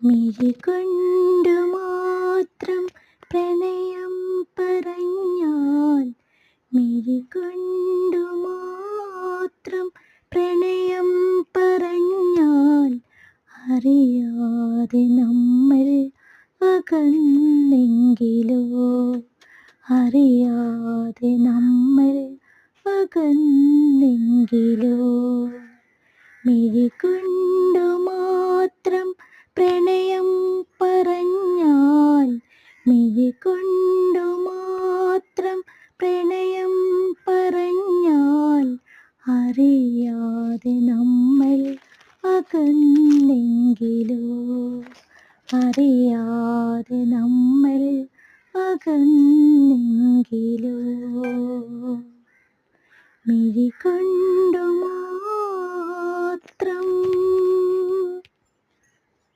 മിഴികൊണ്ടു മാത്രം പ്രണയം പറഞ്ഞാൽ, മിഴികൊണ്ടു മാത്രം പ്രണയം പറഞ്ഞാൽ, അറിയാതെ നമ്മൾ അകന്നെങ്കിലോ, അറിയാതെ നമ്മൾ അകന്നെങ്കിലോ. മിഴികൊണ്ടു മാത്രം പ്രണയം പറഞ്ഞാൽ, മിഴികൊണ്ടു മാത്രം പ്രണയം പറഞ്ഞാൽ, അറിയാതെ നമ്മൾ അകന്നെങ്കിലോ, അറിയാതെ നമ്മൾ അകന്നെങ്കിലോ. മിഴികൊണ്ടു